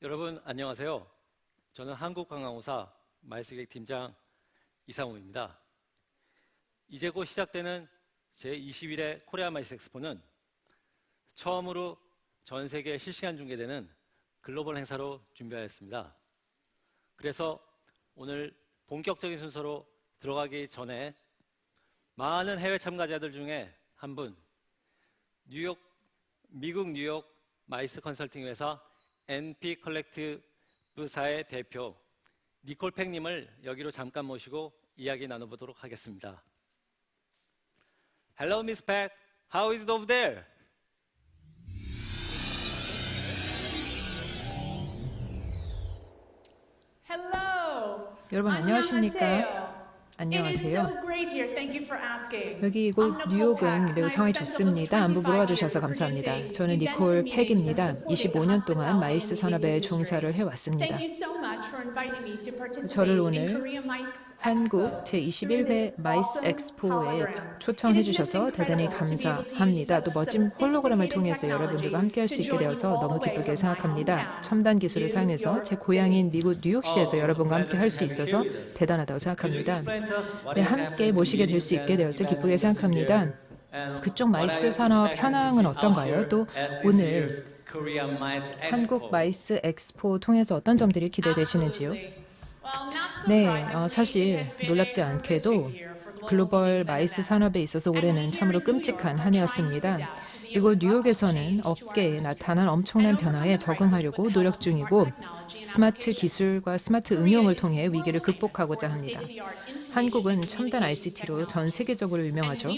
여러분 안녕하세요. 저는 한국관광공사 마이스기획 팀장 이상우입니다. 이제 곧 시작되는 제21회 코리아 마이스 엑스포는 처음으로 전 세계에 실시간 중계되는 글로벌 행사로 준비하였습니다. 그래서 오늘 본격적인 순서로 들어가기 전에 많은 해외 참가자들 중에 한 분, 미국 뉴욕 마이스 컨설팅 회사 NP 컬렉티브사의 대표 니콜 팩님을 여기로 잠깐 모시고 이야기 나눠보도록 하겠습니다. Hello, Miss Pack. How is it over there? Hello. 여러분 안녕하십니까? 안녕하세요. 여기 이곳 뉴욕은 매우 상황이 좋습니다. 안부 물어봐 주셔서 감사합니다. 저는 니콜 팩입니다. 25년 동안 마이스 산업에 종사를 해왔습니다. 저를 오늘 한국 제21회 마이스 엑스포에 초청해 주셔서 대단히 감사합니다. 또 멋진 홀로그램을 통해서 여러분들과 함께 할 수 있게 되어서 너무 기쁘게 생각합니다. 첨단 기술을 사용해서 제 고향인 미국 뉴욕시에서 여러분과 함께 할 수 있어서 대단하다고 생각합니다. 네, 함께 모시게 될 수 있게 되어서 기쁘게 생각합니다. 그쪽 마이스 산업 현황은 어떤가요? 또 오늘 한국 마이스 엑스포 통해서 어떤 점들이 기대되시는지요? 네, 사실 놀랍지 않게도 글로벌 마이스 산업에 있어서 올해는 참으로 끔찍한 한 해였습니다. 이곳 뉴욕에서는 업계에 나타난 엄청난 변화에 적응하려고 노력 중이고 스마트 기술과 스마트 응용을 통해 위기를 극복하고자 합니다. 한국은 첨단 ICT로 전 세계적으로 유명하죠.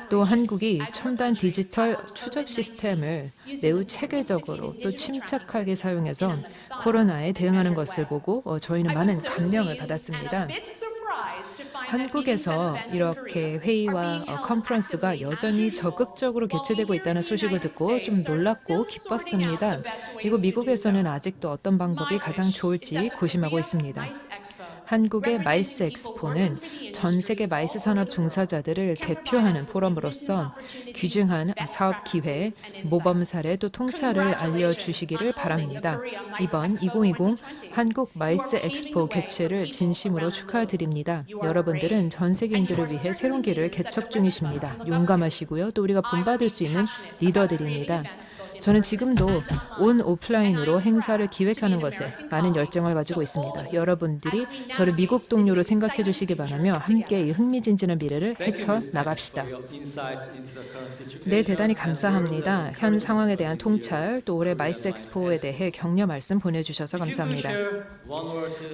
또 한국이 첨단 디지털 추적 시스템을 매우 체계적으로 또 침착하게 사용해서 코로나에 대응하는 것을 보고 저희는 많은 감명을 받았습니다. 한국에서 이렇게 회의와 컨퍼런스가 여전히 적극적으로 개최되고 있다는 소식을 듣고 좀 놀랍고 기뻤습니다. 그리고 미국에서는 아직도 어떤 방법이 가장 좋을지 고심하고 있습니다. 한국의 마이스 엑스포는 전 세계 마이스 산업 종사자들을 대표하는 포럼으로서 귀중한 사업 기회, 모범 사례 또 통찰을 알려주시기를 바랍니다. 이번 2020 한국 마이스 엑스포 개최를 진심으로 축하드립니다. 여러분들은 전 세계인들을 위해 새로운 길을 개척 중이십니다. 용감하시고요. 또 우리가 본받을 수 있는 리더들입니다. 저는 지금도 온 오프라인으로 행사를 기획하는 것에 많은 열정을 가지고 있습니다. 여러분들이 저를 미국 동료로 생각해 주시기 바라며 함께 이 흥미진진한 미래를 헤쳐나갑시다. 네, 대단히 감사합니다. 현 상황에 대한 통찰, 또 올해 마이스 엑스포에 대해 격려 말씀 보내주셔서 감사합니다.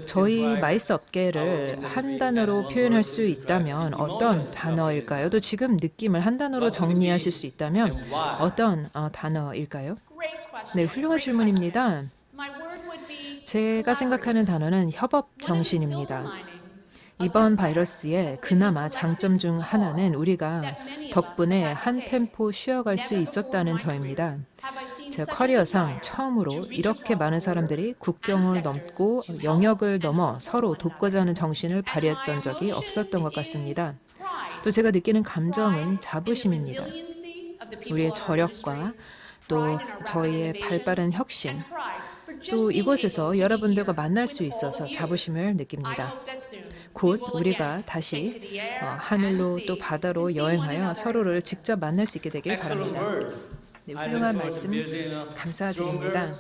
저희 마이스 업계를 한 단어로 표현할 수 있다면 어떤 단어일까요? 또 지금 느낌을 한 단어로 정리하실 수 있다면 어떤 단어일까요? 네, 훌륭한 질문입니다. 제가 생각하는 단어는 협업 정신입니다. 이번 바이러스의 그나마 장점 중 하나는 우리가 덕분에 한 템포 쉬어갈 수 있었다는 점입니다. 제 커리어상 처음으로 이렇게 많은 사람들이 국경을 넘고 영역을 넘어 서로 돕고자 하는 정신을 발휘했던 적이 없었던 것 같습니다. 또 제가 느끼는 감정은 자부심입니다. 우리의 저력과 또 저희의 발빠른 혁신, 또 이곳에서 여러분들과 만날 수 있어서 자부심을 느낍니다. 곧 우리가 다시 하늘로 또 바다로 여행하여 서로를 직접 만날 수 있게 되길 바랍니다. 네, 훌륭한 말씀 감사드립니다.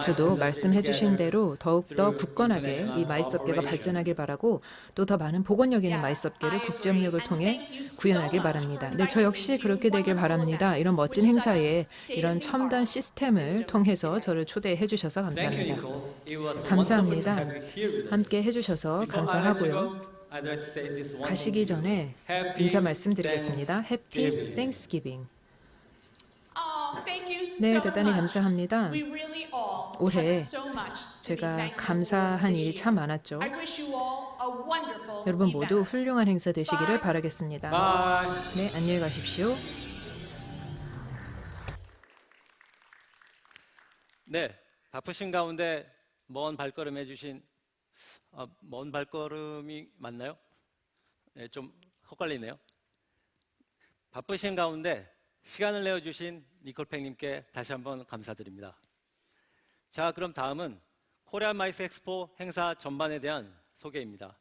저도 말씀해 주신 대로 더욱더 굳건하게 이 마이스 업계가 발전하길 바라고 또 더 많은 복원력 있는 마이스 업계를 국제협력을 통해 구현하길 바랍니다. 네, 저 역시 그렇게 되길 바랍니다. 이런 멋진 행사에 이런 첨단 시스템을 통해서 저를 초대해 주셔서 감사합니다. 감사합니다. 함께 해주셔서 감사하고요. 가시기 전에 인사 말씀드리겠습니다. 해피 땡스기빙. 네, 대단히 감사합니다. 올해 제가 감사한 일이 참 많았죠. 여러분 모두 훌륭한 행사 되시기를 바라겠습니다. 네, 안녕히 가십시오. 네, 바쁘신 가운데 먼 발걸음 해주신 먼 발걸음이 맞나요? 네, 좀 헛갈리네요. 바쁘신 가운데 시간을 내어주신 니콜 팩님께 다시 한번 감사드립니다. 자, 그럼 다음은 코리안 마이스 엑스포 행사 전반에 대한 소개입니다.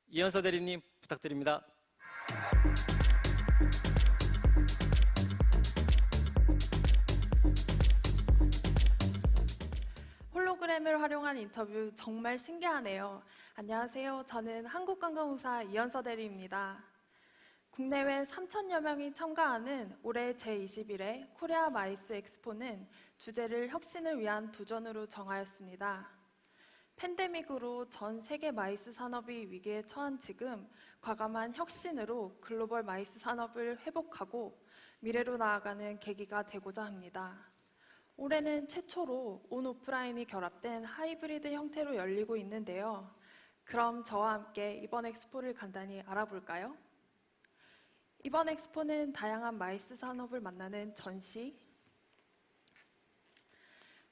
이현서 대리님 부탁드립니다. 홀로그램을 활용한 인터뷰 정말 신기하네요. 안녕하세요. 저는 한국관광공사 이현서 대리입니다. 국내외 3,000여 명이 참가하는 올해 제21회 코리아 마이스 엑스포는 주제를 혁신을 위한 도전으로 정하였습니다. 팬데믹으로 전 세계 마이스 산업이 위기에 처한 지금 과감한 혁신으로 글로벌 마이스 산업을 회복하고 미래로 나아가는 계기가 되고자 합니다. 올해는 최초로 온 오프라인이 결합된 하이브리드 형태로 열리고 있는데요. 그럼 저와 함께 이번 엑스포를 간단히 알아볼까요? 이번 엑스포는 다양한 마이스 산업을 만나는 전시,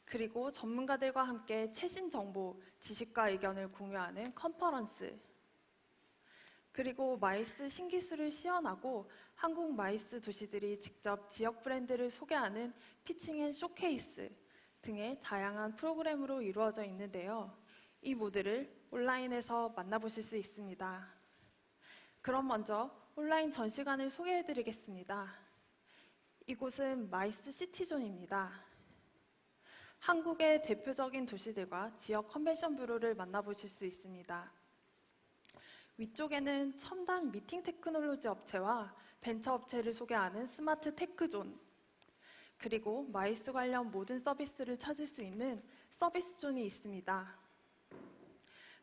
그리고 전문가들과 함께 최신 정보, 지식과 의견을 공유하는 컨퍼런스, 그리고 마이스 신기술을 시연하고 한국 마이스 도시들이 직접 지역 브랜드를 소개하는 피칭 앤 쇼케이스 등의 다양한 프로그램으로 이루어져 있는데요. 이 모두를 온라인에서 만나보실 수 있습니다. 그럼 먼저 온라인 전시관을 소개해드리겠습니다. 이곳은 마이스 시티존입니다. 한국의 대표적인 도시들과 지역 컨벤션 뷰로를 만나보실 수 있습니다. 위쪽에는 첨단 미팅 테크놀로지 업체와 벤처 업체를 소개하는 스마트 테크존, 그리고 마이스 관련 모든 서비스를 찾을 수 있는 서비스 존이 있습니다.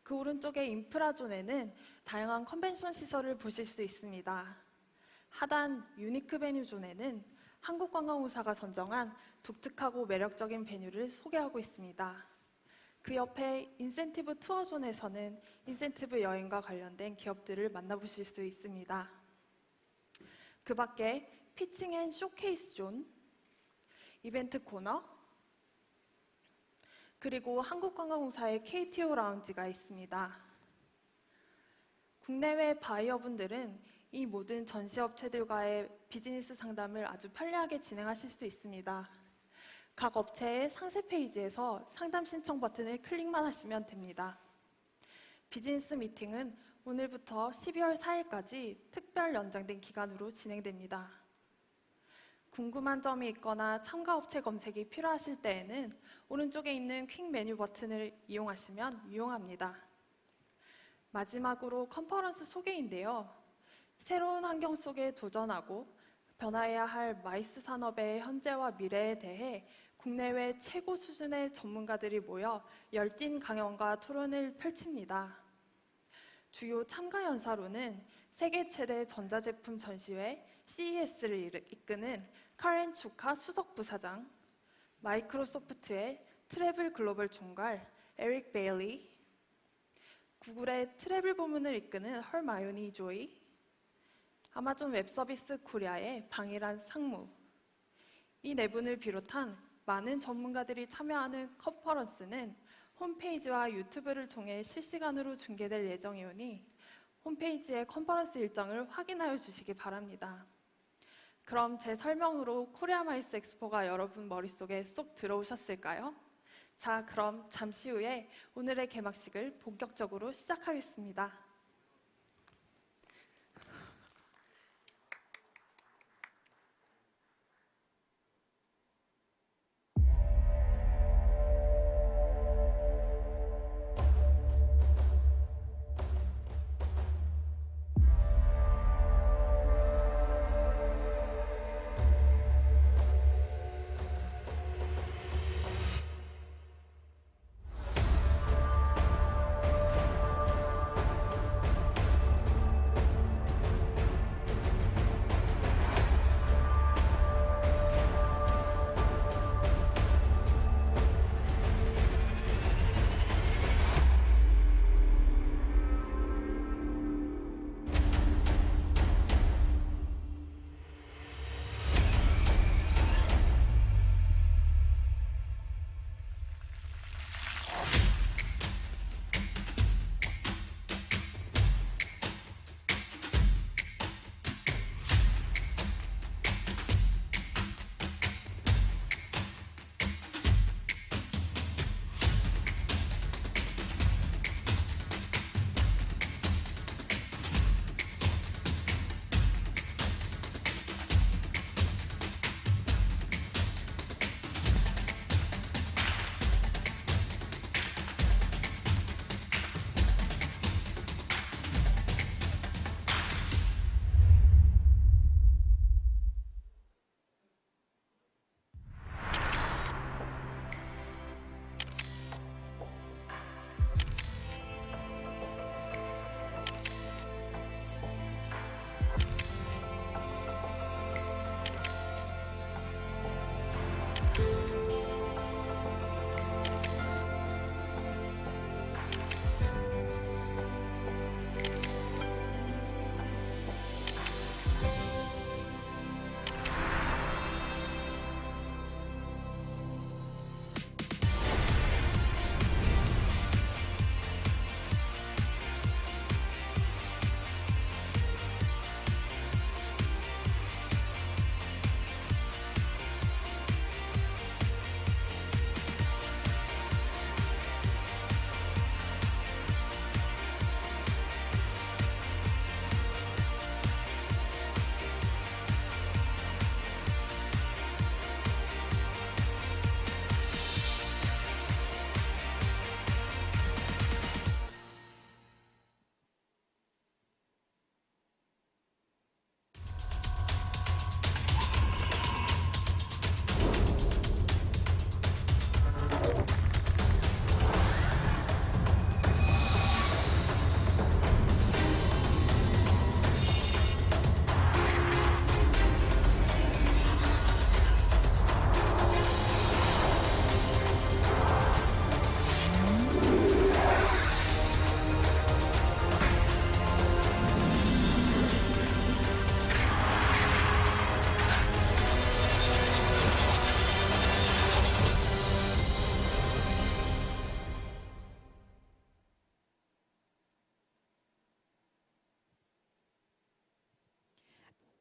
그 오른쪽의 인프라존에는 다양한 컨벤션 시설을 보실 수 있습니다. 하단 유니크 베뉴 존에는 한국관광공사가 선정한 독특하고 매력적인 베뉴를 소개하고 있습니다. 그 옆에 인센티브 투어존에서는 인센티브 여행과 관련된 기업들을 만나보실 수 있습니다. 그 밖에 피칭 앤 쇼케이스 존, 이벤트 코너, 그리고 한국관광공사의 KTO 라운지가 있습니다. 국내외 바이어분들은 이 모든 전시업체들과의 비즈니스 상담을 아주 편리하게 진행하실 수 있습니다. 각 업체의 상세 페이지에서 상담 신청 버튼을 클릭만 하시면 됩니다. 비즈니스 미팅은 오늘부터 12월 4일까지 특별 연장된 기간으로 진행됩니다. 궁금한 점이 있거나 참가업체 검색이 필요하실 때에는 오른쪽에 있는 퀵 메뉴 버튼을 이용하시면 유용합니다. 마지막으로 컨퍼런스 소개인데요. 새로운 환경 속에 도전하고 변화해야 할 마이스 산업의 현재와 미래에 대해 국내외 최고 수준의 전문가들이 모여 열띤 강연과 토론을 펼칩니다. 주요 참가 연사로는 세계 최대 전자제품 전시회 CES를 이끄는 카렌 추카 수석 부사장, 마이크로소프트의 트래블 글로벌 총괄 에릭 베일리, 구글의 트래블 부문을 이끄는 헐마요니 조이, 아마존 웹서비스 코리아의 방일한 상무, 이 네 분을 비롯한 많은 전문가들이 참여하는 컨퍼런스는 홈페이지와 유튜브를 통해 실시간으로 중계될 예정이오니 홈페이지의 컨퍼런스 일정을 확인하여 주시기 바랍니다. 그럼 제 설명으로 코리아 마이스 엑스포가 여러분 머릿속에 쏙 들어오셨을까요? 자, 그럼 잠시 후에 오늘의 개막식을 본격적으로 시작하겠습니다.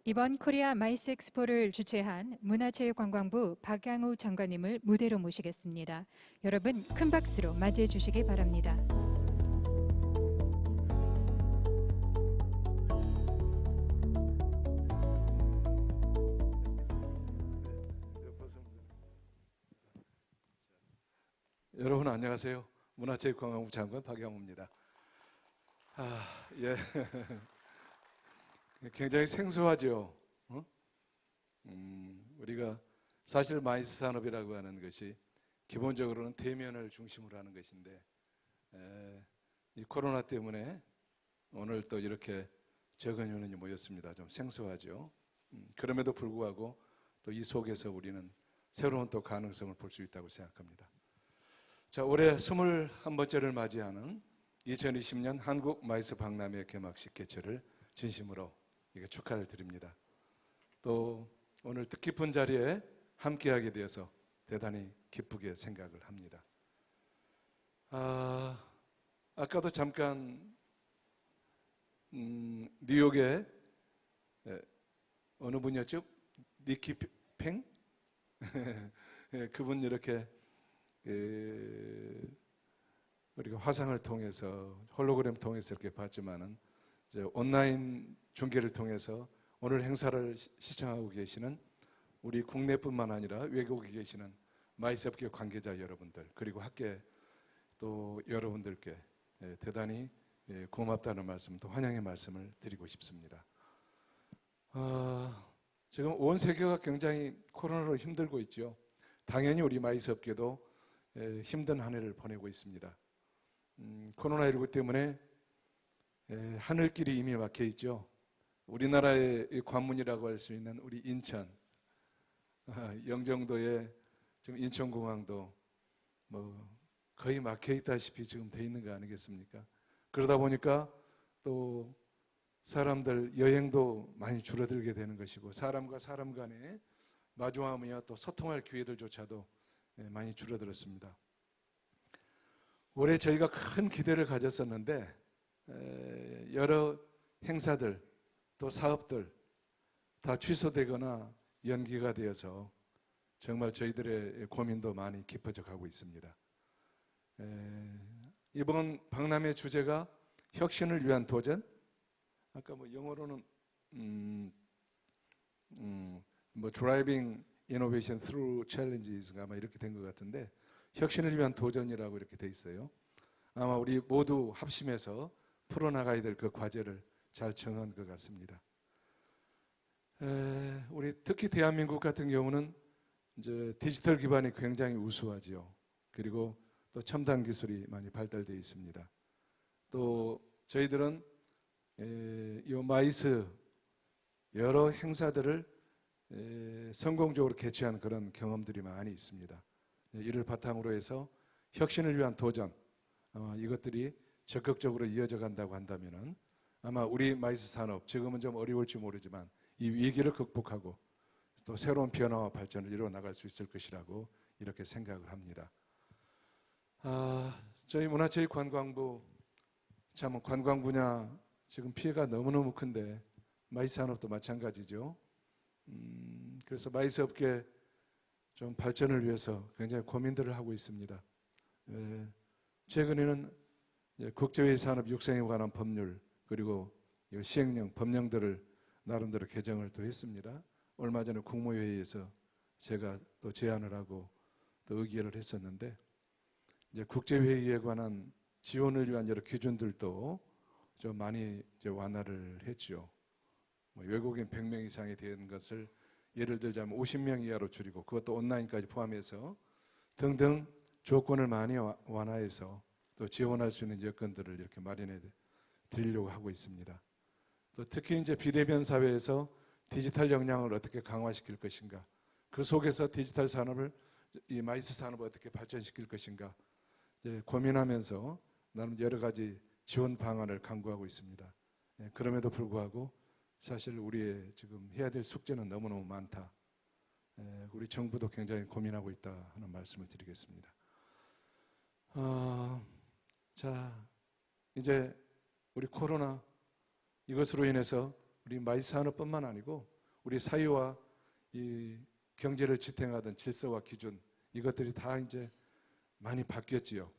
이번 코리아 마이스 엑스포를 주최한 문화체육관광부 박양우 장관님을 무대로 모시겠습니다. 여러분 큰 박수로 맞이해 주시기 바랍니다. 여러분 안녕하세요. 문화체육관광부 장관 박양우입니다. 예. 굉장히 생소하죠. 우리가 사실 마이스 산업이라고 하는 것이 기본적으로는 대면을 중심으로 하는 것인데 이 코로나 때문에 오늘 또 이렇게 적은 인원이 모였습니다. 좀 생소하죠. 그럼에도 불구하고 또 이 속에서 우리는 새로운 또 가능성을 볼 수 있다고 생각합니다. 자, 올해 21번째를 맞이하는 2020년 한국 마이스 박람회 개막식 개최를 진심으로 축하를 드립니다. 또 오늘 뜻깊은 자리에 함께하게 되어서 대단히 기쁘게 생각을 합니다. 아까도 잠깐 뉴욕에 어느 분이었죠? 니키 팽? 그분 이렇게 우리가 화상을 통해서 홀로그램 통해서 이렇게 봤지만은 이제 온라인 중계를 통해서 오늘 행사를 시청하고 계시는 우리 국내뿐만 아니라 외국에 계시는 마이스업계 관계자 여러분들 그리고 학계 또 여러분들께 대단히 고맙다는 말씀 또 환영의 말씀을 드리고 싶습니다. 지금 온 세계가 굉장히 코로나로 힘들고 있죠. 당연히 우리 마이스업계도 힘든 한 해를 보내고 있습니다. 코로나19 때문에 하늘길이 이미 막혀 있죠. 우리나라의 관문이라고 할 수 있는 우리 인천, 영종도에 지금 인천공항도 뭐 거의 막혀 있다시피 지금 돼 있는 거 아니겠습니까? 그러다 보니까 또 사람들 여행도 많이 줄어들게 되는 것이고 사람과 사람 간에 마주하며 또 소통할 기회들조차도 많이 줄어들었습니다. 올해 저희가 큰 기대를 가졌었는데 여러 행사들 또 사업들 다 취소되거나 연기가 되어서 정말 저희들의 고민도 많이 깊어져 가고 있습니다. 이번 박람회 주제가 혁신을 위한 도전. 아까 뭐 영어로는 뭐 Driving Innovation Through Challenges가 아마 이렇게 된 것 같은데 혁신을 위한 도전이라고 이렇게 돼 있어요. 아마 우리 모두 합심해서 풀어나가야 될 그 과제를 잘 정한 것 같습니다. 우리 특히 대한민국 같은 경우는 이제 디지털 기반이 굉장히 우수하지요. 그리고 또 첨단 기술이 많이 발달되어 있습니다. 또 저희들은 이 마이스 여러 행사들을 성공적으로 개최한 그런 경험들이 많이 있습니다. 이를 바탕으로 해서 혁신을 위한 도전, 이것들이 적극적으로 이어져 간다고 한다면은 아마 우리 마이스 산업, 지금은 좀 어려울지 모르지만 이 위기를 극복하고 또 새로운 변화와 발전을 이루어 나갈 수 있을 것이라고 이렇게 생각을 합니다. 저희 문화체육관광부 참 관광 분야 지금 피해가 너무너무 큰데 마이스 산업도 마찬가지죠. 그래서 마이스 업계 좀 발전을 위해서 굉장히 고민들을 하고 있습니다. 최근에는 국제회의 산업 육성에 관한 법률 그리고 시행령, 법령들을 나름대로 개정을 또 했습니다. 얼마 전에 국무회의에서 제가 또 제안을 하고 또 의결을 했었는데 이제 국제회의에 관한 지원을 위한 여러 기준들도 좀 많이 이제 완화를 했죠. 외국인 100명 이상이 되는 것을 예를 들자면 50명 이하로 줄이고 그것도 온라인까지 포함해서 등등 조건을 많이 완화해서 또 지원할 수 있는 여건들을 이렇게 마련해 드리려고 하고 있습니다. 또 특히 이제 비대면 사회에서 디지털 역량을 어떻게 강화시킬 것인가, 그 속에서 디지털 산업을 이 마이스 산업을 어떻게 발전시킬 것인가 고민하면서 나름 여러 가지 지원 방안을 강구하고 있습니다. 그럼에도 불구하고 사실 우리의 지금 해야 될 숙제는 너무너무 많다. 우리 정부도 굉장히 고민하고 있다 하는 말씀을 드리겠습니다. 자, 이제 우리 코로나 이것으로 인해서 우리 마이스 산업뿐만 아니고 우리 사회와 이 경제를 지탱하던 질서와 기준, 이것들이 다 이제 많이 바뀌었지요.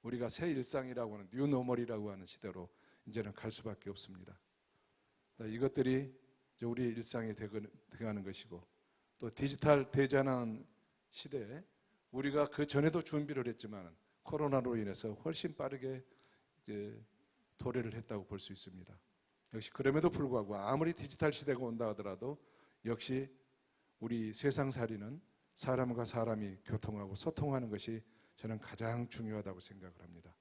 우리가 새 일상이라고 하는 뉴노멀이라고 하는 시대로 이제는 갈 수밖에 없습니다. 이것들이 이제 우리 일상이 되어가는 것이고, 또 디지털 대전환 시대에 우리가 그 전에도 준비를 했지만 코로나로 인해서 훨씬 빠르게 이제 도래를 했다고 볼 수 있습니다. 역시 그럼에도 불구하고 아무리 디지털 시대가 온다 하더라도 역시 우리 세상살이는 사람과 사람이 교통하고 소통하는 것이 저는 가장 중요하다고 생각을 합니다.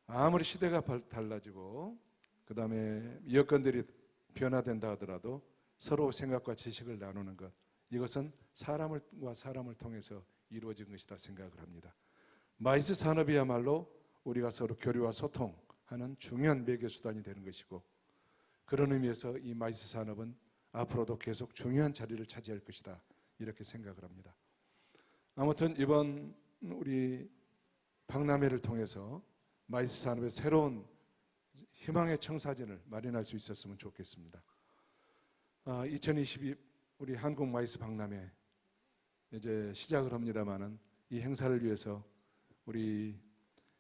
아무리 시대가 달라지고 그 다음에 여건들이 변화된다 하더라도 서로 생각과 지식을 나누는 것, 이것은 사람과 사람을 통해서 이루어진 것이다 생각을 합니다. 마이스 산업이야말로 우리가 서로 교류와 소통하는 중요한 매개 수단이 되는 것이고, 그런 의미에서 이 마이스 산업은 앞으로도 계속 중요한 자리를 차지할 것이다, 이렇게 생각을 합니다. 아무튼 이번 우리 박람회를 통해서 마이스 산업의 새로운 희망의 청사진을 마련할 수 있었으면 좋겠습니다. 2022 우리 한국 마이스 박람회 이제 시작을 합니다만은 이 행사를 위해서 우리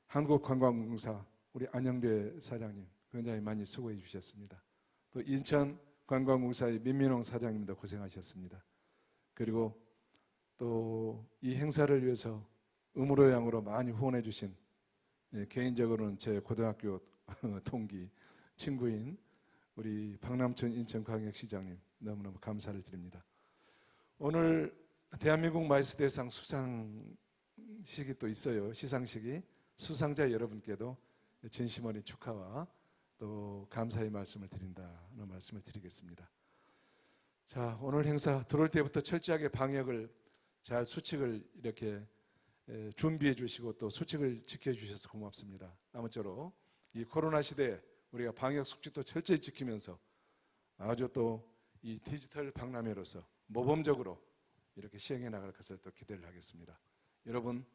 한국관광공사 우리 안영배 사장님 굉장히 많이 수고해 주셨습니다. 또 인천관광공사의 민민홍 사장님도 고생하셨습니다. 그리고 또 이 행사를 위해서 음으로 양으로 많이 후원해 주신, 개인적으로는 제 고등학교 동기 친구인 우리 박남천 인천광역시장님 너무너무 감사를 드립니다. 오늘 대한민국 마이스 대상 수상식이 또 있어요. 시상식이. 수상자 여러분께도 진심어린 축하와 또 감사의 말씀을 드린다는 말씀을 드리겠습니다. 자, 오늘 행사 들어올 때부터 철저하게 방역을 잘 수칙을 이렇게 준비해 주시고 또 수칙을 지켜주셔서 고맙습니다. 아무쪼록 이 코로나 시대에 우리가 방역 수칙도 철저히 지키면서 아주 또 이 디지털 박람회로서 모범적으로 이렇게 시행해 나갈 것을 또 기대를 하겠습니다. 여러분,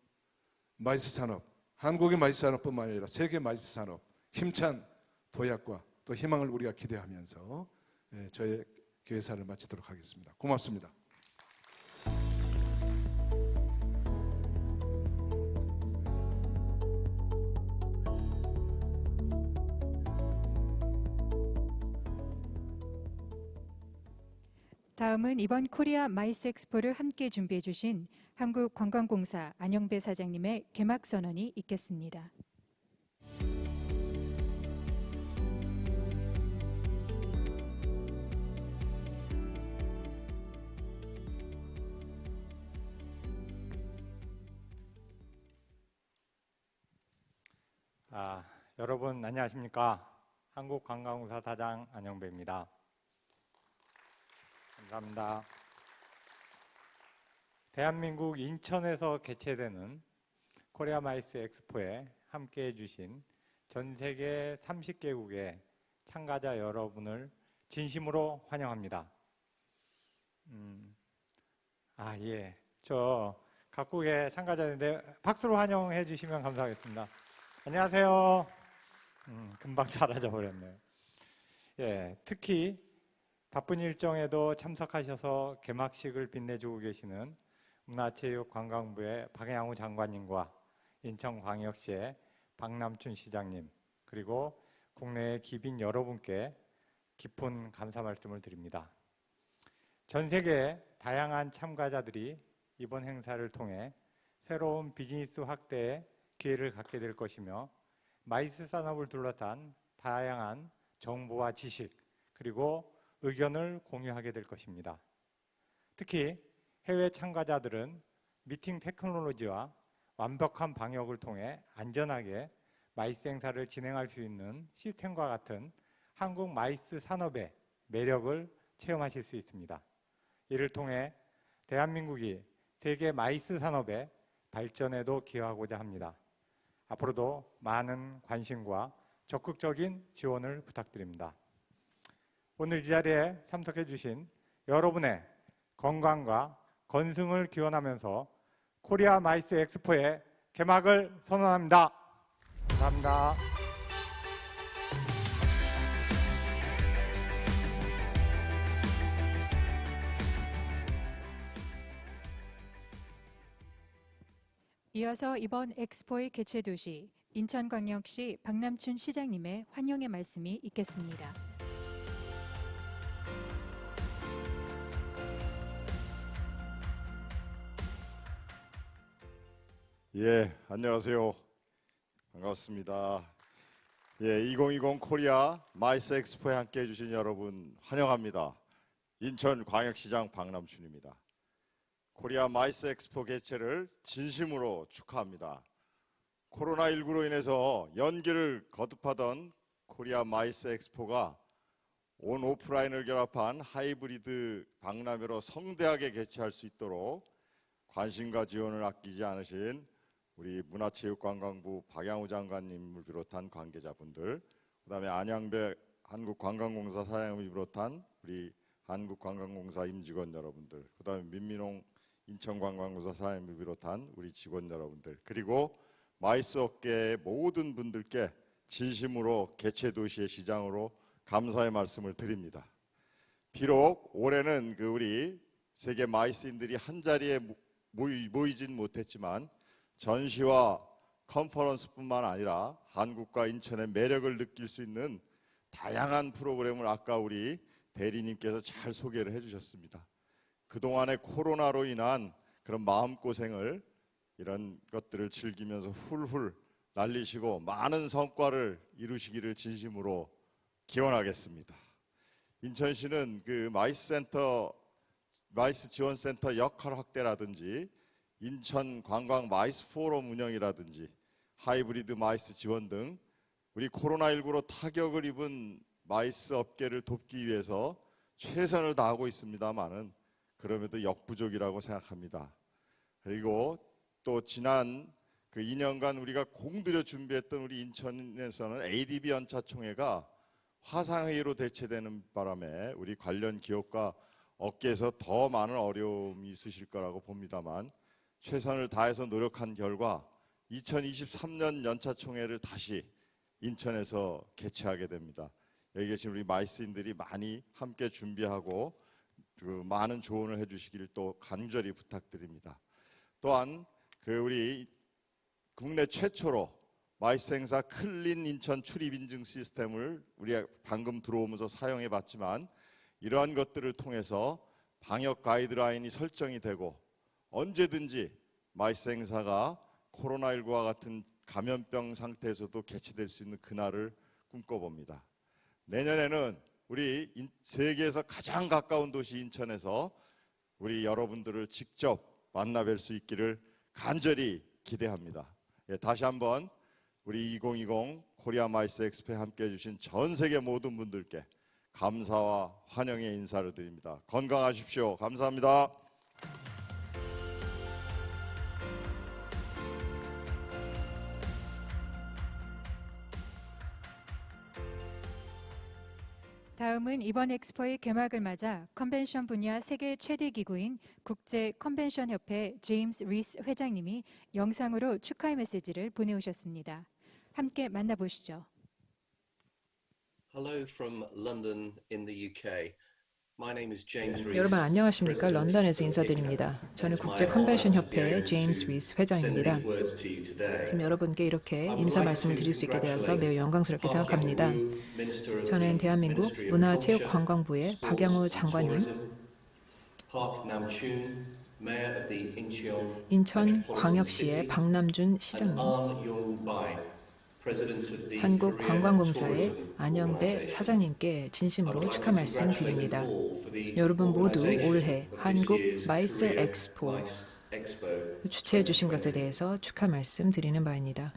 마이스 산업, 한국의 마이스 산업뿐만 아니라 세계 마이스 산업 힘찬 도약과 또 희망을 우리가 기대하면서 저의 개회사를 마치도록 하겠습니다. 고맙습니다. 다음은 이번 코리아 마이스 엑스포를 함께 준비해 주신 한국관광공사 안영배 사장님의 개막 선언이 있겠습니다. 여러분 안녕하십니까? 한국관광공사 사장 안영배입니다. 감사합니다. 대한민국 인천에서 개최되는 코리아 마이스 엑스포에 함께해 주신 전 세계 30개국의 참가자 여러분을 진심으로 환영합니다. 저 각국의 참가자인데 박수로 환영해 주시면 감사하겠습니다. 안녕하세요. 금방 사라져 버렸네요. 특히 바쁜 일정에도 참석하셔서 개막식을 빛내주고 계시는 문화체육관광부의 박양우 장관님과 인천광역시의 박남춘 시장님, 그리고 국내의 기빈 여러분께 깊은 감사 말씀을 드립니다. 전 세계의 다양한 참가자들이 이번 행사를 통해 새로운 비즈니스 확대의 기회를 갖게 될 것이며, 마이스 산업을 둘러싼 다양한 정보와 지식 그리고 의견을 공유하게 될 것입니다. 특히 해외 참가자들은 미팅 테크놀로지와 완벽한 방역을 통해 안전하게 마이스 행사를 진행할 수 있는 시스템과 같은 한국 마이스 산업의 매력을 체험하실 수 있습니다. 이를 통해 대한민국이 세계 마이스 산업의 발전에도 기여하고자 합니다. 앞으로도 많은 관심과 적극적인 지원을 부탁드립니다. 오늘 이 자리에 참석해 주신 여러분의 건강과 건승을 기원하면서 코리아 마이스 엑스포의 개막을 선언합니다. 감사합니다. 이어서 이번 엑스포의 개최 도시 인천광역시 박남춘 시장님의 환영의 말씀이 있겠습니다. 예, 안녕하세요. 반갑습니다. 예, 2020 코리아 마이스 엑스포에 함께 해주신 여러분 환영합니다. 인천광역시장 박남춘입니다. 코리아 마이스 엑스포 개최를 진심으로 축하합니다. 코로나19로 인해서 연기를 거듭하던 코리아 마이스 엑스포가 온 오프라인을 결합한 하이브리드 박람회로 성대하게 개최할 수 있도록 관심과 지원을 아끼지 않으신 우리 문화체육관광부 박양호 장관님을 비롯한 관계자분들, 그다음에 안양배 한국관광공사 사장님을 비롯한 우리 한국관광공사 임직원 여러분들, 그다음에 민민홍 인천관광공사 사장님을 비롯한 우리 직원 여러분들, 그리고 마이스 업계의 모든 분들께 진심으로 개최 도시의 시장으로 감사의 말씀을 드립니다. 비록 올해는 우리 세계 마이스인들이 한 자리에 모이진 못했지만 전시와 컨퍼런스뿐만 아니라 한국과 인천의 매력을 느낄 수 있는 다양한 프로그램을 아까 우리 대리님께서 잘 소개를 해주셨습니다. 그동안의 코로나로 인한 그런 마음고생을 이런 것들을 즐기면서 훌훌 날리시고 많은 성과를 이루시기를 진심으로 기원하겠습니다. 인천시는 마이스 지원센터 역할 확대라든지 인천 관광 마이스 포럼 운영이라든지 하이브리드 마이스 지원 등 우리 코로나19로 타격을 입은 마이스 업계를 돕기 위해서 최선을 다하고 있습니다만은 그럼에도 역부족이라고 생각합니다. 그리고 또 지난 2년간 우리가 공들여 준비했던 우리 인천에서는 ADB 연차총회가 화상회의로 대체되는 바람에 우리 관련 기업과 업계에서 더 많은 어려움이 있으실 거라고 봅니다만 최선을 다해서 노력한 결과 2023년 연차총회를 다시 인천에서 개최하게 됩니다. 여기 계신 우리 마이스인들이 많이 함께 준비하고 많은 조언을 해주시기를 또 간절히 부탁드립니다. 또한 우리 국내 최초로 마이스 행사 클린 인천 출입 인증 시스템을 우리가 방금 들어오면서 사용해 봤지만 이러한 것들을 통해서 방역 가이드라인이 설정이 되고 언제든지 마이스 행사가 코로나19와 같은 감염병 상태에서도 개최될 수 있는 그날을 꿈꿔봅니다. 내년에는 우리 세계에서 가장 가까운 도시 인천에서 우리 여러분들을 직접 만나 뵐 수 있기를 간절히 기대합니다. 예, 다시 한번 우리 2020 코리아 마이스 엑스포에 함께해 주신 전 세계 모든 분들께 감사와 환영의 인사를 드립니다. 건강하십시오. 감사합니다. 다음은 이번 엑스포의 개막을 맞아 컨벤션 분야 세계 최대 기구인 국제 컨벤션 협회 제임스 리스 회장님이 영상으로 축하의 메시지를 보내오셨습니다. 함께 만나보시죠. Hello from London in the UK. My name is James Rees. 여러분 안녕하십니까? 런던에서 인사드립니다. 저는 국제 컨벤션 협회의 제임스 리스 회장입니다. 지금 여러분께 이렇게 인사 말씀을 드릴 수 있게 되어서 매우 영광스럽게 생각합니다. 저는 대한민국 문화체육관광부의 박양호 장관님, 인천광역시의 박남준 시장님, 한국관광공사의 안영배 사장님께 진심으로 축하 말씀 드립니다. 여러분 모두 올해 한국 마이스 엑스포 주최해 주신 것에 대해서 축하 말씀 드리는 바입니다.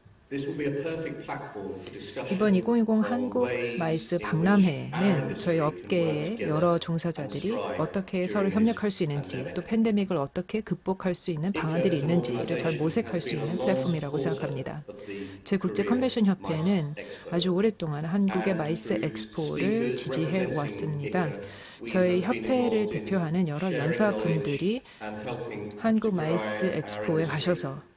이번 2020 한국 마이스 박람회는 저희 업계의 여러 종사자들이 어떻게 서로 협력할 수 있는지, 또 팬데믹을 어떻게 극복할 수 있는 방안들이 있는지를 잘 모색할 수 있는 플랫폼이라고 생각합니다. 저희 국제 컨벤션 협회는 아주 오랫동안 한국의 마이스 엑스포를 지지해 왔습니다. 저희 협회를 대표하는 여러 연사분들이 한국 마이스 엑스포에 가셔서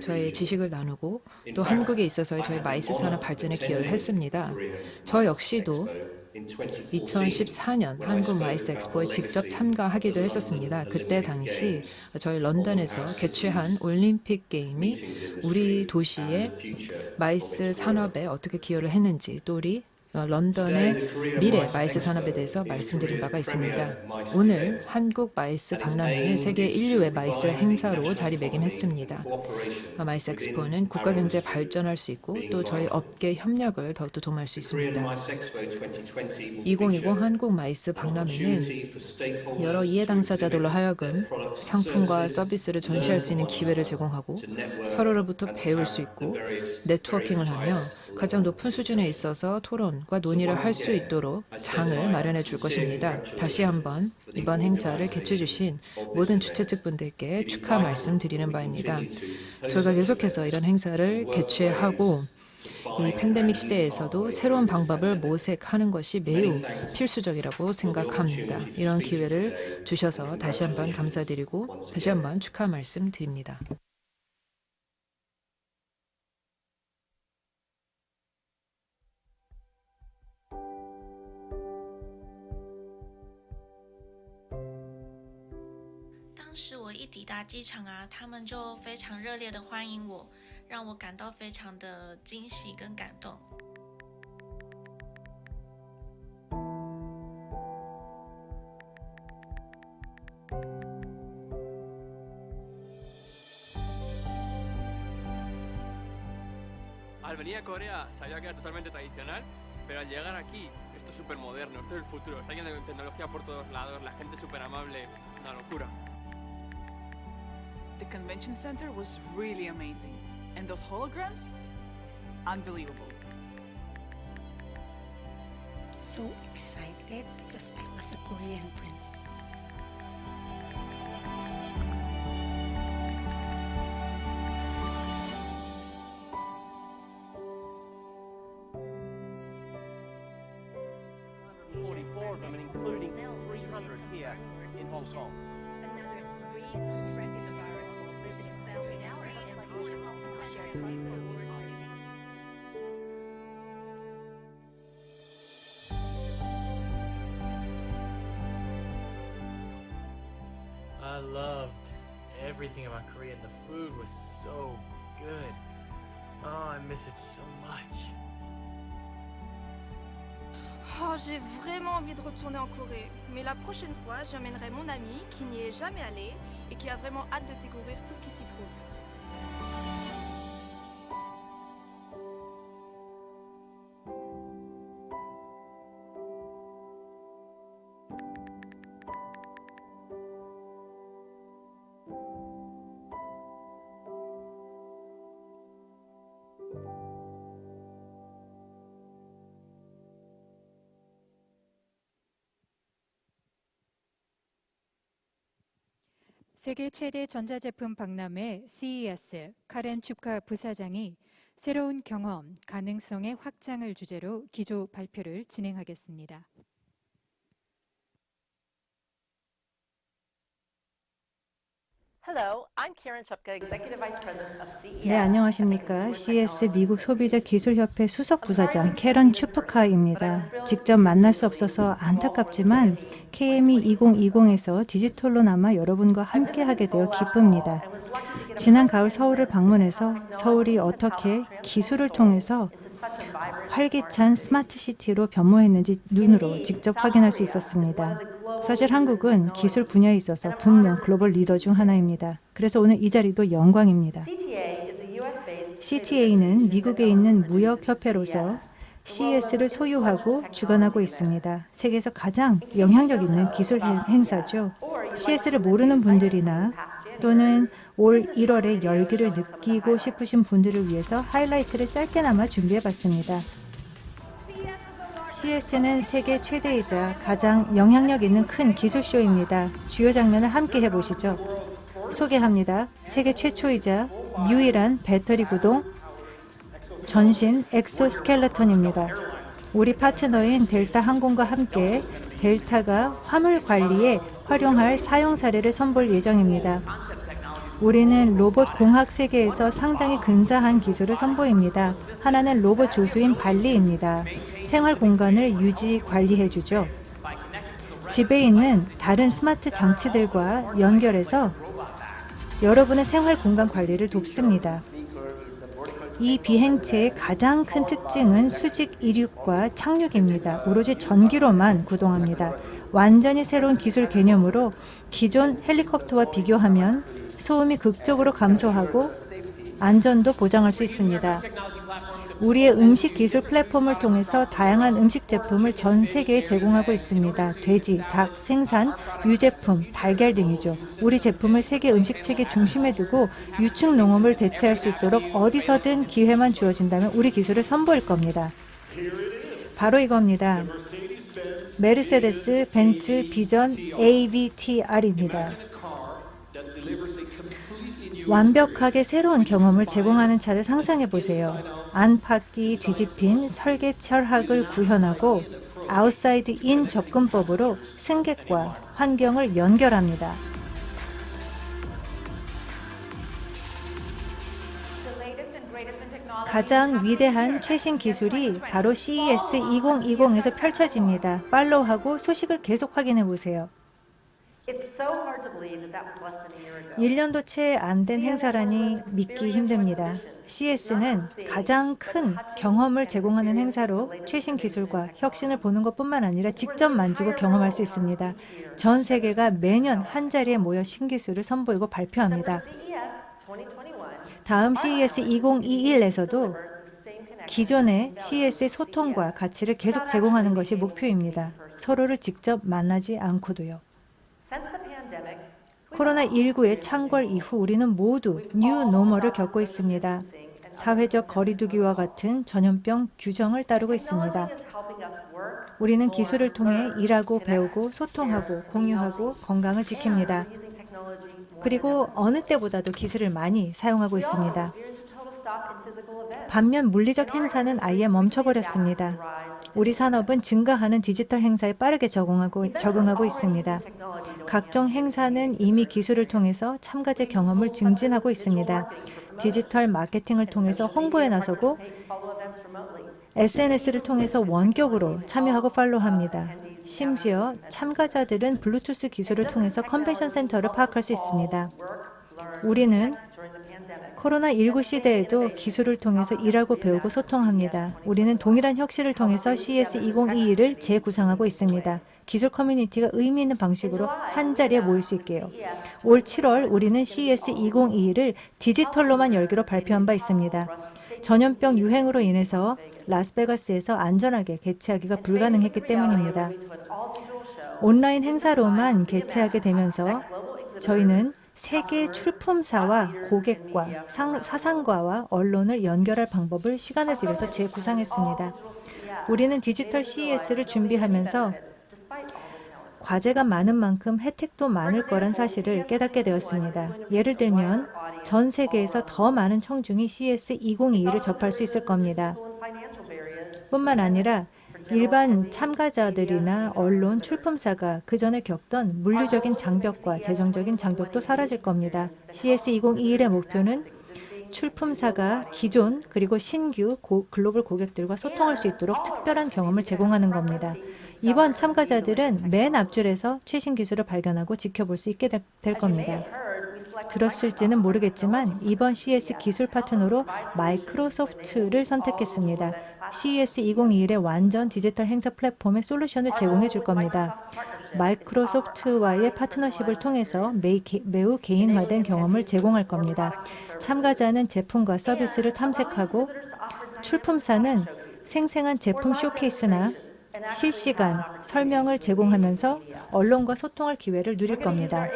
저의 지식을 나누고 또 한국에 있어서의 저희 마이스 산업 발전에 기여를 했습니다. 저 역시도 in 2014. 2014년 한국 마이스 엑스포에 직접 참가하기도 했었습니다. 그때 당시 저희 런던에서 개최한 올림픽 게임이 우리 도시의 마이스 산업에 어떻게 기여를 했는지, 또 우리 런던의 미래 마이스 산업에 대해서 말씀드린 바가 있습니다. 오늘 한국 마이스 박람회는 세계 인류의 마이스 행사로 자리매김했습니다. 마이스 엑스포는 국가 경제 발전할 수 있고 또 저희 업계 협력을 더욱더 도모할 수 있습니다. 2020 한국 마이스 박람회는 여러 이해 당사자들로 하여금 상품과 서비스를 전시할 수 있는 기회를 제공하고 서로로부터 배울 수 있고 네트워킹을 하며 가장 높은 수준에 있어서 토론과 논의를 할 수 있도록 장을 마련해 줄 것입니다. 다시 한번 이번 행사를 개최해 주신 모든 주최 측분들께 축하 말씀드리는 바입니다. 저희가 계속해서 이런 행사를 개최하고 이 팬데믹 시대에서도 새로운 방법을 모색하는 것이 매우 필수적이라고 생각합니다. 이런 기회를 주셔서 다시 한번 감사드리고 다시 한번 축하 말씀드립니다.当时我一抵达机场啊，他们就非常热烈的欢迎我，让我感到非常的惊喜跟感动。Al venir a Corea sabía que era totalmente tradicional, pero al llegar aquí, esto es súper moderno, esto es el futuro, está lleno de tecnología por todos lados, la gente es súper amable, una locura. The convention center was really amazing, and those holograms, unbelievable. So excited because I was a Korean princess. Including 300 here in Hong Kong. I loved everything about Korea. The food was so good. Oh, I miss it so much. Oh, j'ai vraiment envie de retourner en Corée. Mais la prochaine fois, j'emmènerai mon ami qui n'y est jamais allé et qui a vraiment hâte de découvrir tout ce qui s'y trouve. 세계 최대 전자제품 박람회 CES 카렌 춥카 부사장이 새로운 경험, 가능성의 확장을 주제로 기조 발표를 진행하겠습니다. 네, 안녕하십니까. CES 미국 소비자 기술협회 수석 부사장 캐런 추프카입니다. 직접 만날 수 없어서 안타깝지만 KME 2020에서 디지털로나마 여러분과 함께하게 되어 기쁩니다. 지난 가을 서울을 방문해서 서울이 어떻게 기술을 통해서 활기찬 스마트시티로 변모했는지 눈으로 직접 확인할 수 있었습니다. 사실 한국은 기술 분야에 있어서 분명 글로벌 리더 중 하나입니다. 그래서 오늘 이 자리도 영광입니다. CTA는 미국에 있는 무역협회로서 CES를 소유하고 주관하고 있습니다. 세계에서 가장 영향력 있는 기술 행사죠. CES를 모르는 분들이나 또는 올 1월에 열기를 느끼고 싶으신 분들을 위해서 하이라이트를 짧게나마 준비해봤습니다. CES는 세계 최대이자 가장 영향력 있는 큰 기술쇼입니다. 주요 장면을 함께 해보시죠. 소개합니다. 세계 최초이자 유일한 배터리 구동 전신 엑소스켈레톤입니다. 우리 파트너인 델타 항공과 함께 델타가 화물 관리에 활용할 사용 사례를 선보일 예정입니다. 우리는 로봇 공학 세계에서 상당히 근사한 기술을 선보입니다. 하나는 로봇 조수인 발리입니다. 생활 공간을 유지 관리해 주죠. 집에 있는 다른 스마트 장치들과 연결해서 여러분의 생활 공간 관리를 돕습니다. 이 비행체의 가장 큰 특징은 수직 이륙과 착륙입니다. 오로지 전기로만 구동합니다. 완전히 새로운 기술 개념으로 기존 헬리콥터와 비교하면 소음이 극적으로 감소하고 안전도 보장할 수 있습니다. 우리의 음식 기술 플랫폼을 통해서 다양한 음식 제품을 전 세계에 제공하고 있습니다. 돼지, 닭, 생산, 유제품, 달걀 등이죠. 우리 제품을 세계 음식 체계 중심에 두고 유축 농업을 대체할 수 있도록 어디서든 기회만 주어진다면 우리 기술을 선보일 겁니다. 바로 이겁니다. 메르세데스 벤츠 비전 AVTR입니다. 완벽하게 새로운 경험을 제공하는 차를 상상해 보세요. 안팎이 뒤집힌 설계 철학을 구현하고 아웃사이드 인 접근법으로 승객과 환경을 연결합니다. 가장 위대한 최신 기술이 바로 CES 2020에서 펼쳐집니다. 팔로우하고 소식을 계속 확인해 보세요. 1년도 채 안 된 행사라니 믿기 힘듭니다. CES는 가장 큰 경험을 제공하는 행사로 최신 기술과 혁신을 보는 것뿐만 아니라 직접 만지고 경험할 수 있습니다. 전 세계가 매년 한자리에 모여 신기술을 선보이고 발표합니다. 다음 CES 2021에서도 기존의 CES의 소통과 가치를 계속 제공하는 것이 목표입니다. 서로를 직접 만나지 않고도요. 코로나19의 창궐 이후 우리는 모두 뉴 노멀을 겪고 있습니다. 사회적 거리두기와 같은 전염병 규정을 따르고 있습니다. 우리는 기술을 통해 일하고 배우고 소통하고 공유하고 건강을 지킵니다. 그리고 어느 때보다도 기술을 많이 사용하고 있습니다. 반면 물리적 행사는 아예 멈춰버렸습니다. 우리 산업은 증가하는 디지털 행사에 빠르게 적응하고 있습니다. 각종 행사는 이미 기술을 통해서 참가자 경험을 증진하고 있습니다. 디지털 마케팅을 통해서 홍보에 나서고 SNS를 통해서 원격으로 참여하고 팔로우합니다. 심지어 참가자들은 블루투스 기술을 통해서 컨벤션 센터를 파악할 수 있습니다. 우리는 코로나19 시대에도 기술을 통해서 일하고 배우고 소통합니다. 우리는 동일한 혁신을 통해서 CES 2021을 재구상하고 있습니다. 기술 커뮤니티가 의미 있는 방식으로 한자리에 모일 수 있게요. 올 7월 우리는 CES 2021을 디지털로만 열기로 발표한 바 있습니다. 전염병 유행으로 인해서 라스베가스에서 안전하게 개최하기가 불가능했기 때문입니다. 온라인 행사로만 개최하게 되면서 저희는 세계 출품사와 고객과 사상가와 언론을 연결할 방법을 시간을 들여서 재구상했습니다. 우리는 디지털 CES를 준비하면서 과제가 많은 만큼 혜택도 많을 거란 사실을 깨닫게 되었습니다. 예를 들면 전 세계에서 더 많은 청중이 CES 2021을 접할 수 있을 겁니다. 뿐만 아니라 일반 참가자들이나 언론, 출품사가 그전에 겪던 물리적인 장벽과 재정적인 장벽도 사라질 겁니다. CES 2021의 목표는 출품사가 기존 그리고 신규 글로벌 고객들과 소통할 수 있도록 특별한 경험을 제공하는 겁니다. 이번 참가자들은 맨 앞줄에서 최신 기술을 발견하고 지켜볼 수 있게 될 겁니다. 들었을지는 모르겠지만 이번 CES 기술 파트너로 마이크로소프트를 선택했습니다. CES 2021의 완전 디지털 행사 플랫폼의 솔루션을 제공해 줄 겁니다. 마이크로소프트와의 파트너십을 통해서 매우 개인화된 경험을 제공할 겁니다. 참가자는 제품과 서비스를 탐색하고 출품사는 생생한 제품 쇼케이스나 실시간 설명을 제공하면서 언론과 소통할 기회를 누릴 겁니다.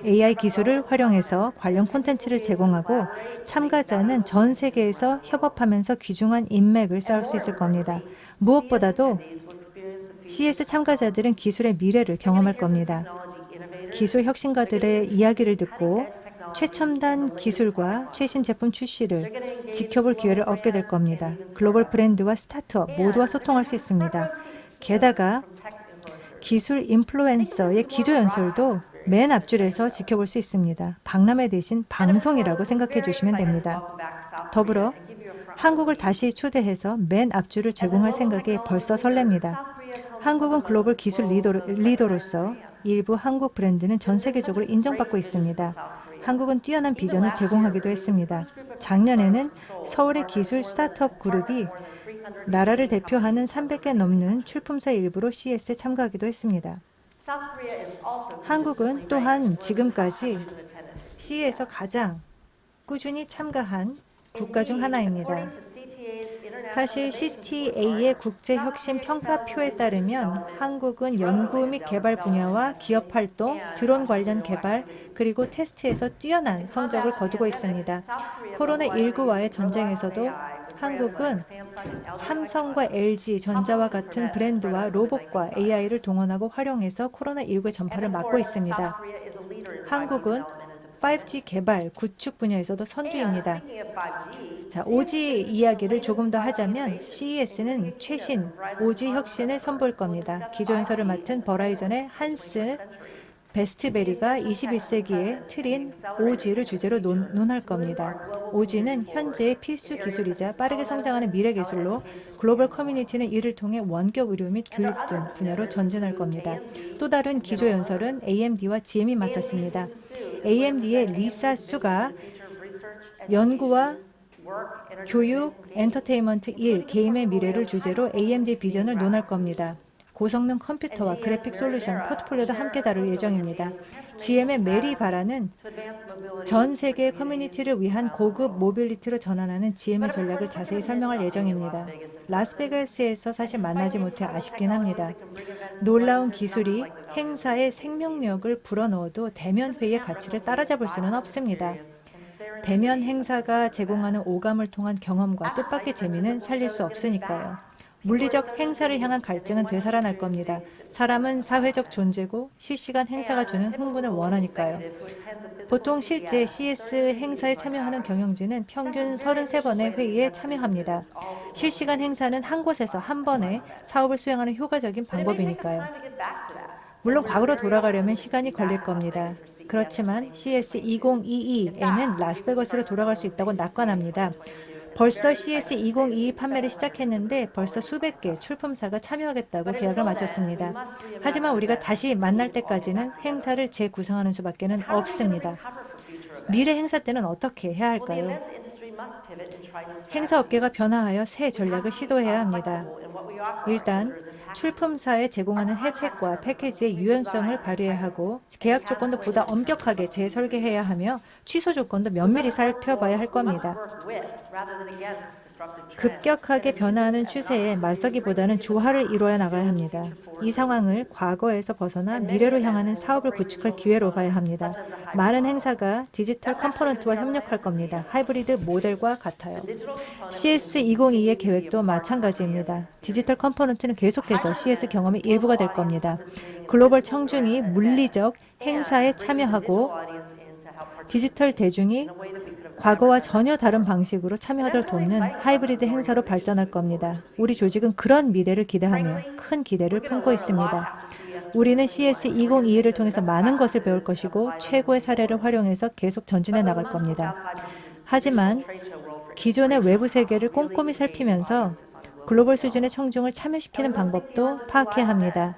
AI 기술을 활용해서 관련 콘텐츠를 제공하고 참가자는 전 세계에서 협업하면서 귀중한 인맥을 쌓을 수 있을 겁니다. 무엇보다도 CES 참가자들은 기술의 미래를 경험할 겁니다. 기술 혁신가들의 이야기를 듣고 최첨단 기술과 최신 제품 출시를 지켜볼 기회를 얻게 될 겁니다. 글로벌 브랜드와 스타트업 모두와 소통할 수 있습니다. 게다가 기술 인플루엔서의 기조 연설도 맨 앞줄에서 지켜볼 수 있습니다. 박람회 대신 방송이라고 생각해 주시면 됩니다. 더불어 한국을 다시 초대해서 맨 앞줄을 제공할 생각에 벌써 설렙니다. 한국은 글로벌 기술 리더로서 일부 한국 브랜드는 전 세계적으로 인정받고 있습니다. 한국은 뛰어난 비전을 제공하기도 했습니다. 작년에는 서울의 기술 스타트업 그룹이 나라를 대표하는 300개 넘는 출품사 일부로 CES에 참가하기도 했습니다. 한국은 또한 지금까지 CES에서 가장 꾸준히 참가한 국가 중 하나입니다. 사실 CTA의 국제혁신평가표에 따르면 한국은 연구 및 개발 분야와 기업 활동, 드론 관련 개발, 그리고 테스트에서 뛰어난 성적을 거두고 있습니다. 코로나19와의 전쟁에서도 한국은 삼성과 LG 전자와 같은 브랜드와 로봇과 AI를 동원하고 활용해서 코로나19의 전파를 막고 있습니다. 한국은 5G 개발, 구축 분야에서도 선두입니다. 자, 5G 이야기를 조금 더 하자면 CES는 최신 5G 혁신을 선보일 겁니다. 기조연설을 맡은 버라이전의 한스 베스트베리가 21세기에 틀인 5G를 주제로 논할 겁니다. 5G는 현재의 필수 기술이자 빠르게 성장하는 미래 기술로 글로벌 커뮤니티는 이를 통해 원격 의료 및 교육 등 분야로 전진할 겁니다. 또 다른 기조연설은 AMD와 GM이 맡았습니다. AMD의 리사 수가 연구와 교육, 엔터테인먼트 1, 게임의 미래를 주제로 AMD 비전을 논할 겁니다. 고성능 컴퓨터와 그래픽 솔루션, 포트폴리오도 함께 다룰 예정입니다. GM의 메리 바라는 전 세계 커뮤니티를 위한 고급 모빌리티로 전환하는 GM의 전략을 자세히 설명할 예정입니다. 라스베가스에서 사실 만나지 못해 아쉽긴 합니다. 놀라운 기술이 행사의 생명력을 불어넣어도 대면 회의의 가치를 따라잡을 수는 없습니다. 대면 행사가 제공하는 오감을 통한 경험과 뜻밖의 재미는 살릴 수 없으니까요. 물리적 행사를 향한 갈증은 되살아날 겁니다. 사람은 사회적 존재고 실시간 행사가 주는 흥분을 원하니까요. 보통 실제 CES 행사에 참여하는 경영진은 평균 33번의 회의에 참여합니다. 실시간 행사는 한 곳에서 한 번에 사업을 수행하는 효과적인 방법이니까요. 물론 과거로 돌아가려면 시간이 걸릴 겁니다. 그렇지만 CES 2022에는 라스베거스로 돌아갈 수 있다고 낙관합니다. 벌써 CES 2022 판매를 시작했는데 벌써 수백 개 출품사가 참여하겠다고 계약을 마쳤습니다. 하지만 우리가 다시 만날 때까지는 행사를 재구상하는 수밖에는 없습니다. 미래 행사 때는 어떻게 해야 할까요? 행사 업계가 변화하여 새 전략을 시도해야 합니다. 일단 출품사에 제공하는 혜택과 패키지의 유연성을 발휘해야 하고 계약 조건도 보다 엄격하게 재설계해야 하며 취소 조건도 면밀히 살펴봐야 할 겁니다. 급격하게 변화하는 추세에 맞서기보다는 조화를 이루어 나가야 합니다. 이 상황을 과거에서 벗어나 미래로 향하는 사업을 구축할 기회로 봐야 합니다. 많은 행사가 디지털 컴포넌트와 협력할 겁니다. 하이브리드 모델과 같아요. CES 2022의 계획도 마찬가지입니다. 디지털 컴포넌트는 계속해서 CES 경험의 일부가 될 겁니다. 글로벌 청중이 물리적 행사에 참여하고 디지털 대중이 과거와 전혀 다른 방식으로 참여하도록 돕는 하이브리드 행사로 발전할 겁니다. 우리 조직은 그런 미래를 기대하며 큰 기대를 품고 있습니다. 우리는 CES 2022를 통해서 많은 것을 배울 것이고 최고의 사례를 활용해서 계속 전진해 나갈 겁니다. 하지만 기존의 외부 세계를 꼼꼼히 살피면서 글로벌 수준의 청중을 참여시키는 방법도 파악해야 합니다.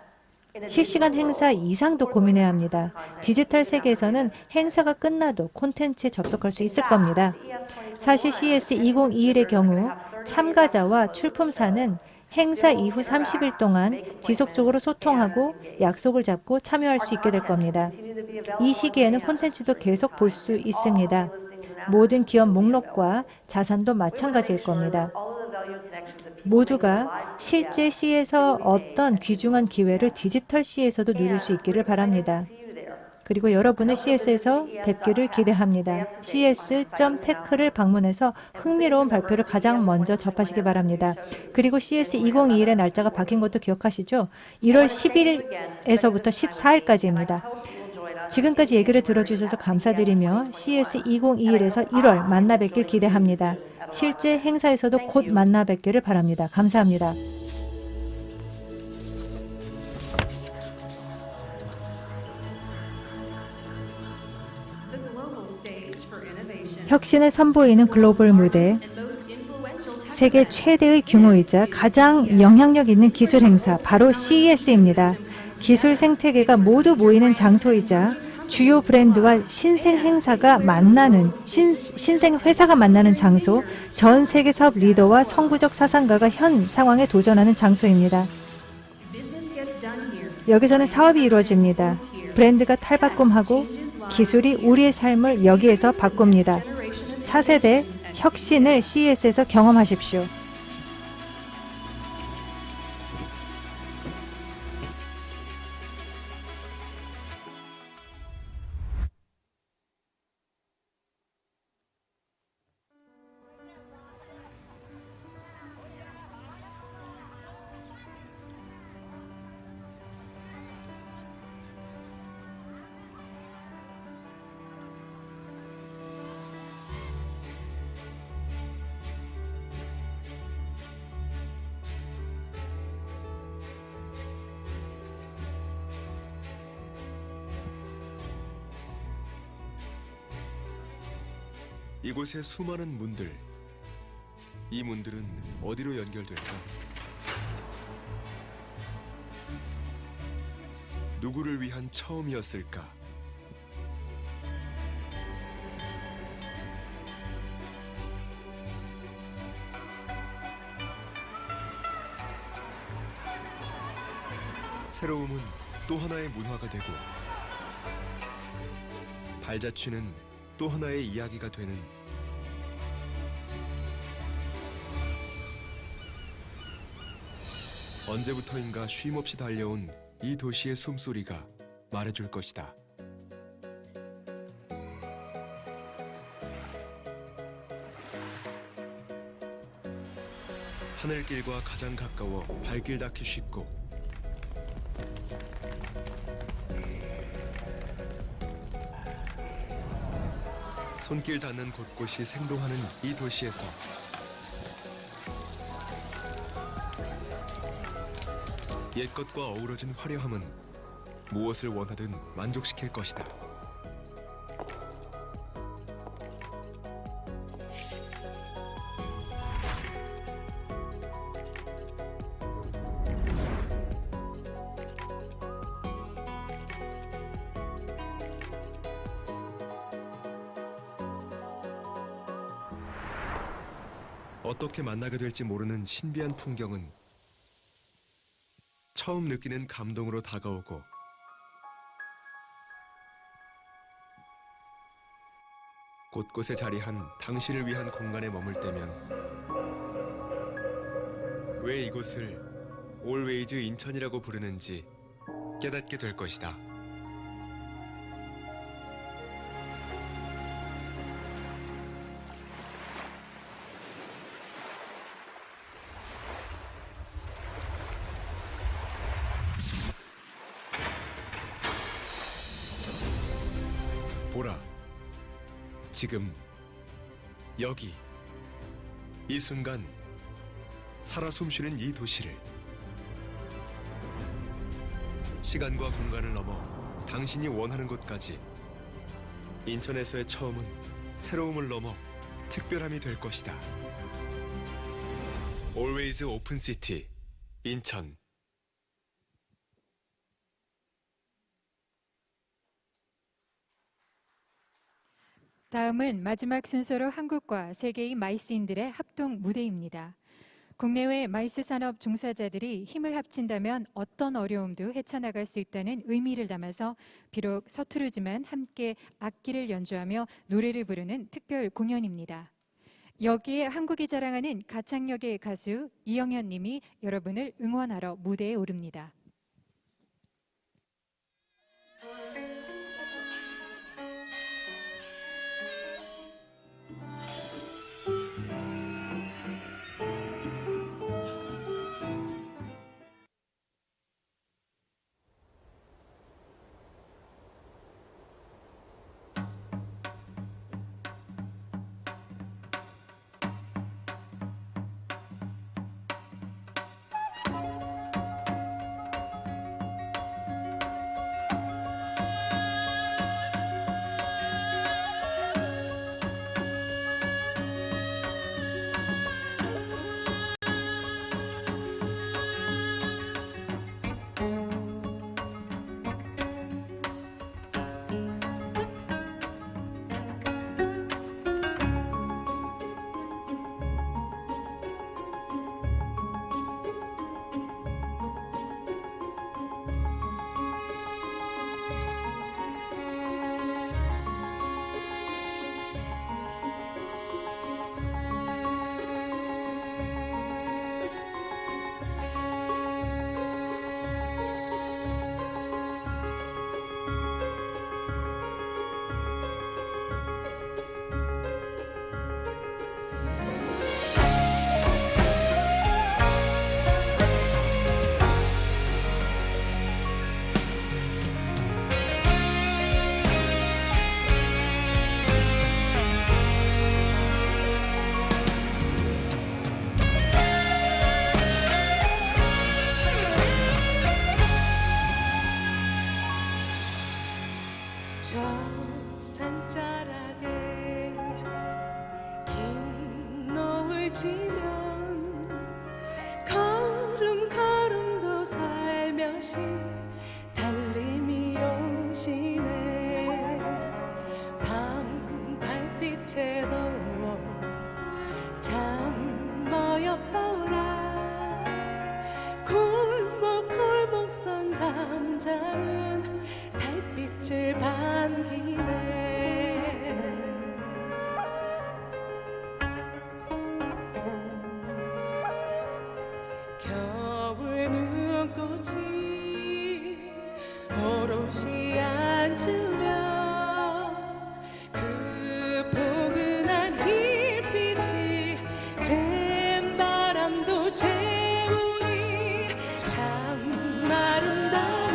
실시간 행사 이상도 고민해야 합니다. 디지털 세계에서는 행사가 끝나도 콘텐츠에 접속할 수 있을 겁니다. 사실 CES 2021의 경우 참가자와 출품사는 행사 이후 30일 동안 지속적으로 소통하고 약속을 잡고 참여할 수 있게 될 겁니다. 이 시기에는 콘텐츠도 계속 볼 수 있습니다. 모든 기업 목록과 자산도 마찬가지일 겁니다. 모두가 실제 C에서 어떤 귀중한 기회를 디지털 C에서도 누릴 수 있기를 바랍니다. 그리고 여러분의 CES에서 뵙기를 기대합니다. cs.tech를 방문해서 흥미로운 발표를 가장 먼저 접하시기 바랍니다. 그리고 CES 2021의 날짜가 바뀐 것도 기억하시죠? 1월 10일에서부터 14일까지입니다. 지금까지 얘기를 들어주셔서 감사드리며 CES 2021에서 1월 만나 뵙길 기대합니다. 실제 행사에서도 곧 만나 뵙기를 바랍니다. 감사합니다. 혁신을 선보이는 글로벌 무대, 세계 최대의 규모이자 가장 영향력 있는 기술 행사, 바로 CES입니다. 기술 생태계가 모두 모이는 장소이자 주요 브랜드와 신생 행사가 만나는 신생 회사가 만나는 장소, 전 세계 사업 리더와 선구적 사상가가 현 상황에 도전하는 장소입니다. 여기서는 사업이 이루어집니다. 브랜드가 탈바꿈하고 기술이 우리의 삶을 여기에서 바꿉니다. 차세대 혁신을 CES에서 경험하십시오. 이곳의 수많은 문들, 이 문들은 어디로 연결될까? 누구를 위한 처음이었을까? 새로움은 또 하나의 문화가 되고, 발자취는 또 하나의 이야기가 되는 언제부터인가 쉼없이 달려온 이 도시의 숨소리가 말해줄 것이다. 하늘길과 가장 가까워 발길 닿기 쉽고, 손길 닿는 곳곳이 생동하는 이 도시에서 옛것과 어우러진 화려함은 무엇을 원하든 만족시킬 것이다. 어떻게 만나게 될지 모르는 신비한 풍경은 처음 느끼는 감동으로 다가오고, 곳곳에 자리한 당신을 위한 공간에 머물 때면 왜 이곳을 Always 인천이라고 부르는지 깨닫게 될 것이다. 보라, 지금 여기 이 순간 살아 숨쉬는 이 도시를, 시간과 공간을 넘어 당신이 원하는 곳까지, 인천에서의 처음은 새로움을 넘어 특별함이 될 것이다. Always Open City, 인천. 다음은 마지막 순서로 한국과 세계의 마이스인들의 합동 무대입니다. 국내외 마이스 산업 종사자들이 힘을 합친다면 어떤 어려움도 헤쳐나갈 수 있다는 의미를 담아서 비록 서투르지만 함께 악기를 연주하며 노래를 부르는 특별 공연입니다. 여기에 한국이 자랑하는 가창력의 가수 이영현 님이 여러분을 응원하러 무대에 오릅니다. 저 산자락에 긴 노을 지면 걸음걸음도 살며시 달림이 오시네. 밤 달빛에도 참 멋없더라. 골목 선 담장은 달빛을 반기네. 겨울 눈꽃이 오롯이 앉으며 그 포근한 햇빛이 샘바람도 재우니 참 아름다운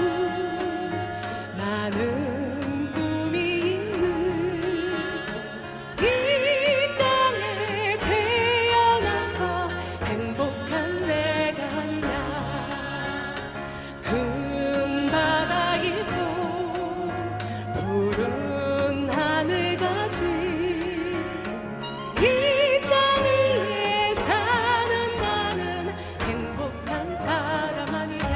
많은 꿈이 있는 이 땅에 태어나서 행복한 내가 아니냐. 금바다 있고 푸른 하늘 가진 이 땅 위에 사는 나는 행복한 사람 아니냐.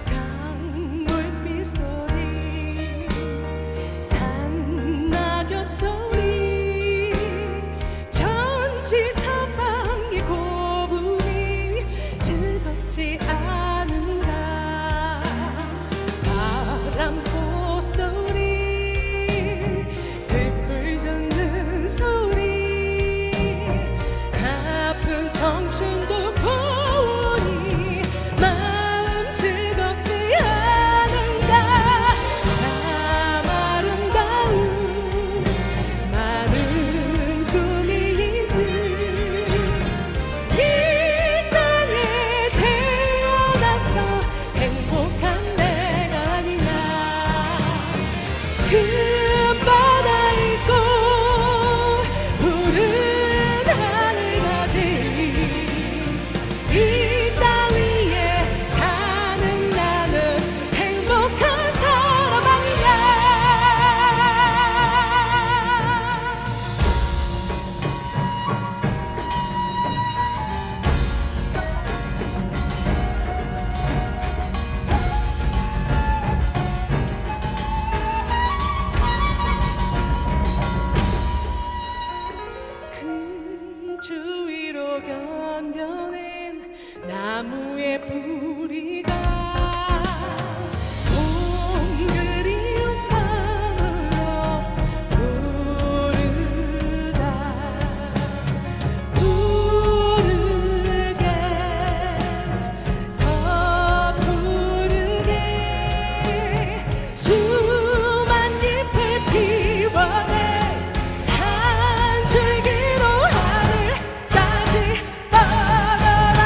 강물빛 소리 산낙엽 소리 천지사방의 고분이 즐겁지 않은가. 바람 꽃소리 들불 젓는 소리 아픈 청춘도 고우니 마음 즐겁지 않은가. 참 아름다운 많은 꿈이 있는 이 땅에 태어나서 행복한 내가 아니냐. 금바다 있고 푸른 하늘 가진 이 땅 위에 사는 나는 행복한 사람 아니냐. 큰 추위로 견뎌낸 나무의 뿌리가 봄 그리운 마음으로 부르다 부르게 더 부르게 수만 잎을 피워내 한 줄기로 하늘까지 뻗어라.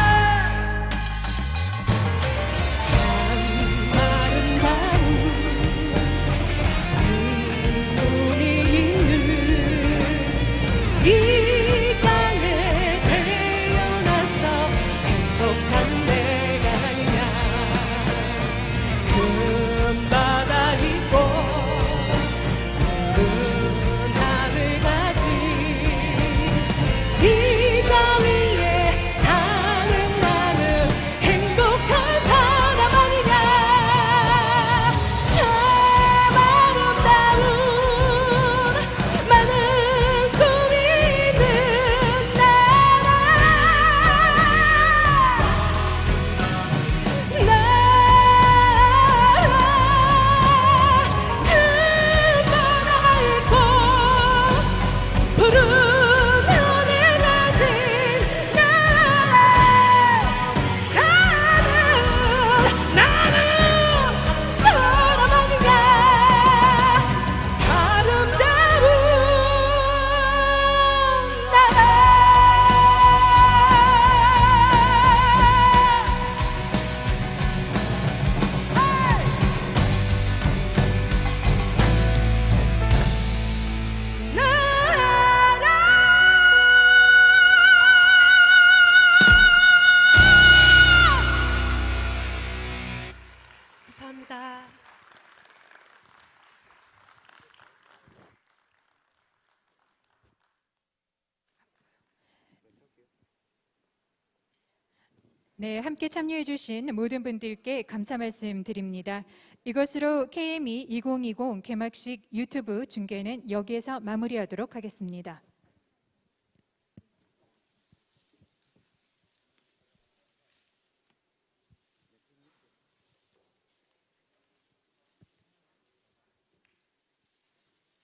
네, 함께 참여해 주신 모든 분들께 감사 말씀 드립니다. 이것으로 KME 2020 개막식 유튜브 중계는 여기에서 마무리하도록 하겠습니다.